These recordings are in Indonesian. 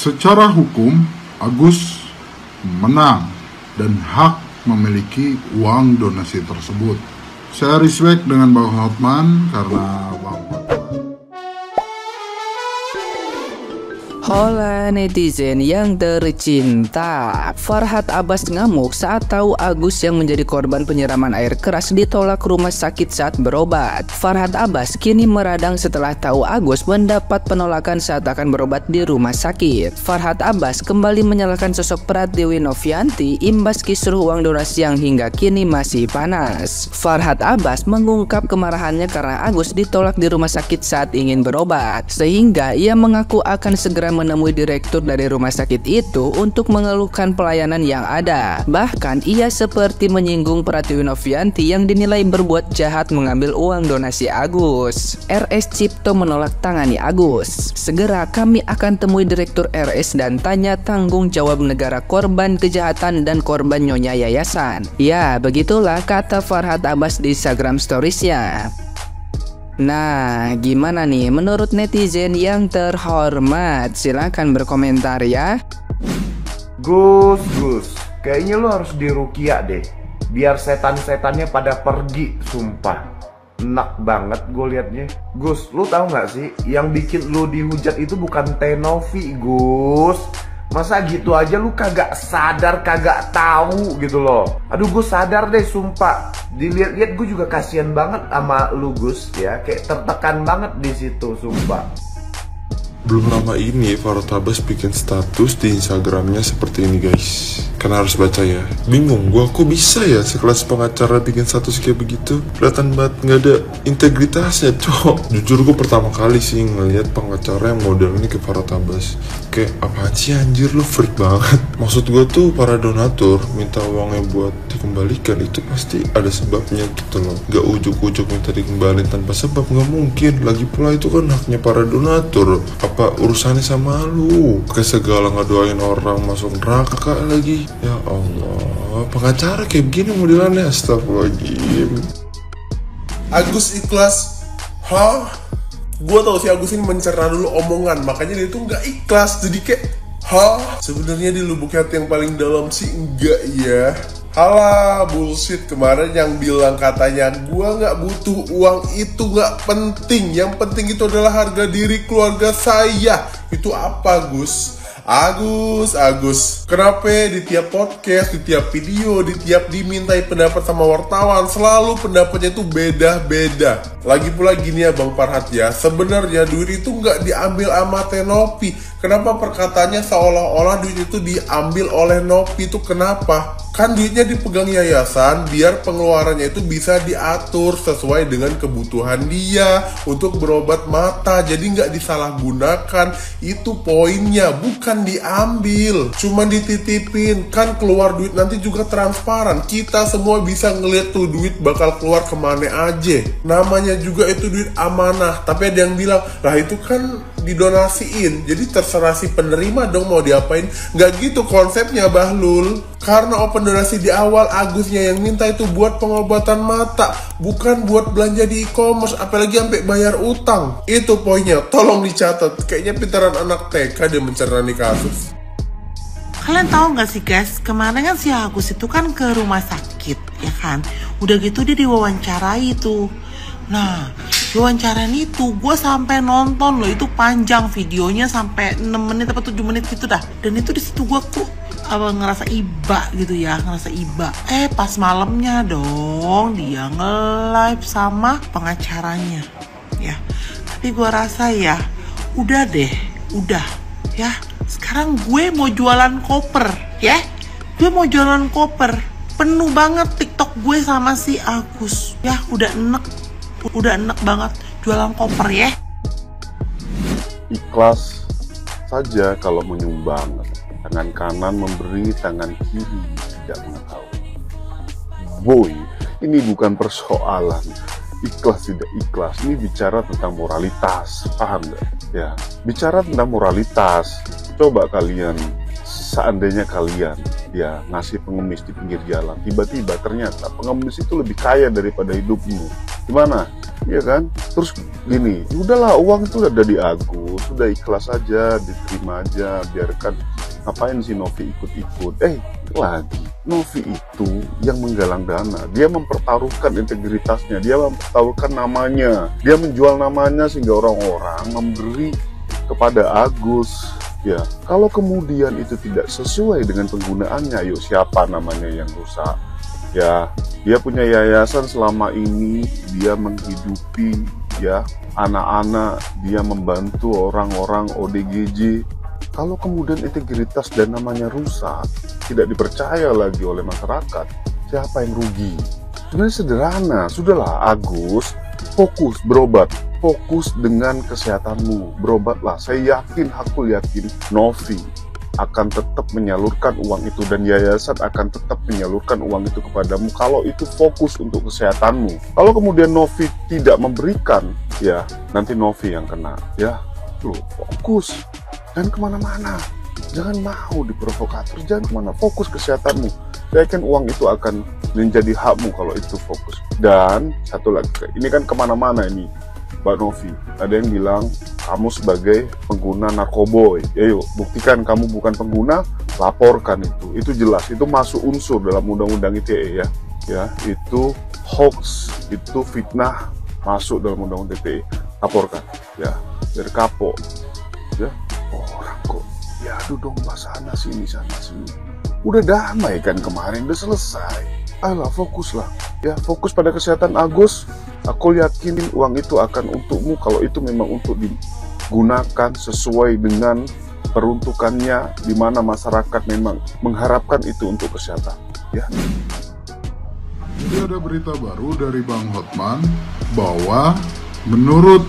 Secara hukum, Agus menang dan hak memiliki uang donasi tersebut. Saya respect dengan Bang Hotman karena Bang Hotman. Hola netizen yang tercinta, Farhad Abbas ngamuk saat tahu Agus yang menjadi korban penyiraman air keras ditolak rumah sakit saat berobat. Farhad Abbas kini meradang setelah tahu Agus mendapat penolakan saat akan berobat di rumah sakit. Farhad Abbas kembali menyalahkan sosok Pratiwi Novianti imbas kisruh uang donasi yang hingga kini masih panas. Farhad Abbas mengungkap kemarahannya karena Agus ditolak di rumah sakit saat ingin berobat, sehingga ia mengaku akan segera menemui direktur dari rumah sakit itu untuk mengeluhkan pelayanan yang ada. Bahkan ia seperti menyinggung Pratiwi Novianti yang dinilai berbuat jahat mengambil uang donasi Agus. RS Cipto menolak tangani Agus. Segera kami akan temui direktur RS dan tanya tanggung jawab negara korban kejahatan dan korban nyonya yayasan. Ya, begitulah kata Farhad Abbas di Instagram Stories-nya. Nah, gimana nih menurut netizen yang terhormat? Silahkan berkomentar ya. Gus, kayaknya lo harus dirukia deh, biar setan-setannya pada pergi, sumpah. Enak banget gue liatnya. Gus, lu tahu nggak sih, yang bikin lu dihujat itu bukan Tenovi, Gus. Masa gitu aja lu kagak sadar, kagak tahu gitu loh. Aduh, gue sadar deh, sumpah. Dilihat-lihat gue juga kasihan banget sama lu, Gus, ya. Kayak tertekan banget di situ, sumpah. Belum lama ini Farhad Abbas bikin status di Instagramnya seperti ini, guys. Karena harus baca ya. Bingung gua, kok bisa ya sekelas pengacara bikin status kayak begitu? Kelihatan banget nggak ada integritasnya, cok. Jujur gue pertama kali sih ngeliat pengacara yang model ini ke Farhad Abbas. Kayak apaan sih anjir, lu freak banget. Maksud gue tuh para donatur minta uangnya buat dikembalikan itu pasti ada sebabnya gitu loh. Gak ujuk-ujuk minta dikembalikan tanpa sebab, nggak mungkin. Lagi pula itu kan haknya para donatur. Apa urusannya sama lu? Kayak segala ngedoain orang masuk neraka lagi. Ya Allah, pengacara kayak begini modelannya, astagfirullahaladzim. Agus ikhlas. Hah? Gue tau si Agus ini mencerna dulu omongan, makanya dia tuh nggak ikhlas. Jadi kayak, hah? Sebenarnya di lubuk hati yang paling dalam sih enggak ya. Halah, bullshit. Kemarin yang bilang katanya gua nggak butuh uang itu nggak penting. Yang penting itu adalah harga diri keluarga saya. Itu apa, Gus? Agus, kenapa di tiap podcast, di tiap video, di tiap dimintai pendapat sama wartawan, selalu pendapatnya itu beda-beda. Lagi pula gini ya Bang Farhad ya, sebenarnya duit itu nggak diambil sama Tenovi. Kenapa perkataannya seolah-olah duit itu diambil oleh Novi itu kenapa? Kan duitnya dipegang yayasan biar pengeluarannya itu bisa diatur sesuai dengan kebutuhan dia untuk berobat mata. Jadi nggak disalahgunakan, itu poinnya, bukan diambil. Cuma dititipin, kan keluar duit nanti juga transparan. Kita semua bisa ngeliat tuh duit bakal keluar kemana aja. Namanya juga itu duit amanah. Tapi ada yang bilang, lah itu kan didonasiin, jadi terserah si penerima dong mau diapain. Nggak gitu konsepnya Bahlul. Karena open donasi di awal Agusnya yang minta itu buat pengobatan mata, bukan buat belanja di e-commerce, apalagi sampai bayar utang. Itu poinnya, tolong dicatat. Kayaknya pintaran anak TK dia mencerna kasus. Kalian tahu nggak sih guys, kemarin kan si Agus itu kan ke rumah sakit, ya kan? Udah gitu dia diwawancarai tuh. Nah, wawancara itu gue sampai nonton loh, itu panjang videonya sampai 6 menit atau 7 menit gitu dah. Dan itu di situ gue tuh ngerasa iba gitu ya, ngerasa iba. Pas malamnya dong dia nge-live sama pengacaranya ya. Tapi gue rasa ya udah deh, udah ya. Sekarang gue mau jualan koper ya. Gue mau jualan koper. Penuh banget TikTok gue sama si Agus ya, udah enek banget jualan koper ya. Ikhlas saja kalau menyumbang. Tangan kanan memberi, tangan kiri tidak mengetahui. Boy, ini bukan persoalan ikhlas tidak ikhlas. Ini bicara tentang moralitas, paham nggak? Ya, bicara tentang moralitas. Coba kalian, seandainya kalian ya ngasih pengemis di pinggir jalan. Tiba-tiba ternyata pengemis itu lebih kaya daripada hidupmu. Gimana? Iya kan? Terus gini, udahlah uang itu udah ada di Agus, sudah ikhlas aja, diterima aja, biarkan. Ngapain si Novi ikut-ikut? Lagi Novi itu yang menggalang dana, dia mempertaruhkan integritasnya, dia mempertaruhkan namanya, dia menjual namanya sehingga orang-orang memberi kepada Agus. Ya, kalau kemudian itu tidak sesuai dengan penggunaannya, yuk siapa namanya yang rusak? Ya, dia punya yayasan selama ini, dia menghidupi ya anak-anak, dia membantu orang-orang ODGJ. Kalau kemudian integritas dan namanya rusak, tidak dipercaya lagi oleh masyarakat, siapa yang rugi? Sebenarnya sederhana, sudahlah Agus, fokus berobat, fokus dengan kesehatanmu, berobatlah. Saya yakin, aku yakin Novi akan tetap menyalurkan uang itu dan yayasan akan tetap menyalurkan uang itu kepadamu kalau itu fokus untuk kesehatanmu. Kalau kemudian Novi tidak memberikan, ya nanti Novi yang kena. Ya, lu fokus dan kemana-mana, jangan mau diprovokator, jangan kemana, fokus kesehatanmu. Saya yakin uang itu akan menjadi hakmu kalau itu fokus. Dan satu lagi, ini kan kemana-mana ini Mbak Novi, ada yang bilang kamu sebagai pengguna narkoboy. Ayo buktikan kamu bukan pengguna, laporkan itu jelas, itu masuk unsur dalam undang-undang ITE ya. Ya, itu hoax, itu fitnah, masuk dalam undang-undang ITE. Laporkan ya, dari kapok ya. Orang kok ya duduk sana sini. Udah damai kan kemarin, udah selesai. Ayolah fokuslah ya, fokus pada kesehatan Agus. Aku yakin uang itu akan untukmu kalau itu memang untuk digunakan sesuai dengan peruntukannya, di mana masyarakat memang mengharapkan itu untuk kesehatan ya. Jadi ada berita baru dari Bang Hotman bahwa menurut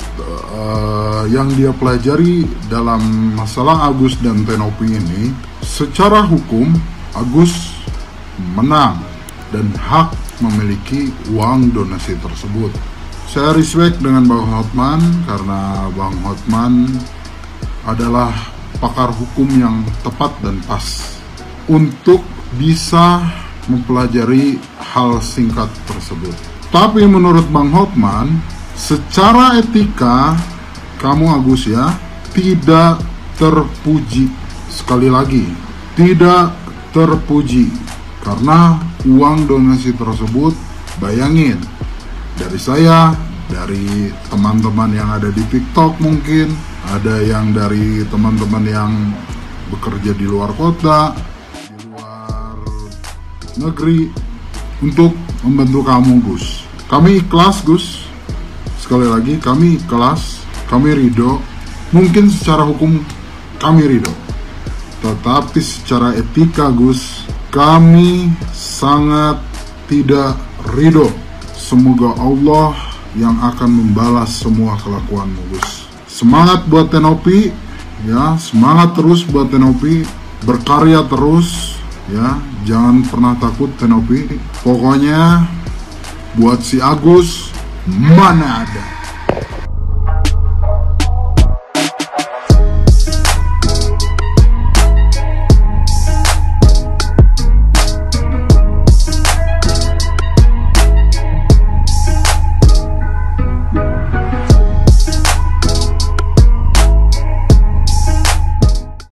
yang dia pelajari dalam masalah Agus dan Tenopi ini, secara hukum Agus menang dan hak memiliki uang donasi tersebut. Saya respect dengan Bang Hotman karena Bang Hotman adalah pakar hukum yang tepat dan pas untuk bisa mempelajari hal singkat tersebut. Tapi menurut Bang Hotman, secara etika kamu Agus ya tidak terpuji. Sekali lagi, tidak terpuji karena uang donasi tersebut, bayangin, dari saya, dari teman-teman yang ada di TikTok mungkin, ada yang dari teman-teman yang bekerja di luar kota, di luar negeri, untuk membantu kamu Gus. Kami ikhlas Gus. Sekali lagi, kami ikhlas, kami ridho. Mungkin secara hukum kami ridho, tetapi secara etika Gus, kami sangat tidak ridho. Semoga Allah yang akan membalas semua kelakuanmu Gus. Semangat buat Tenopi ya, semangat terus buat Tenopi, berkarya terus ya, jangan pernah takut Tenopi. Pokoknya buat si Agus mana ada.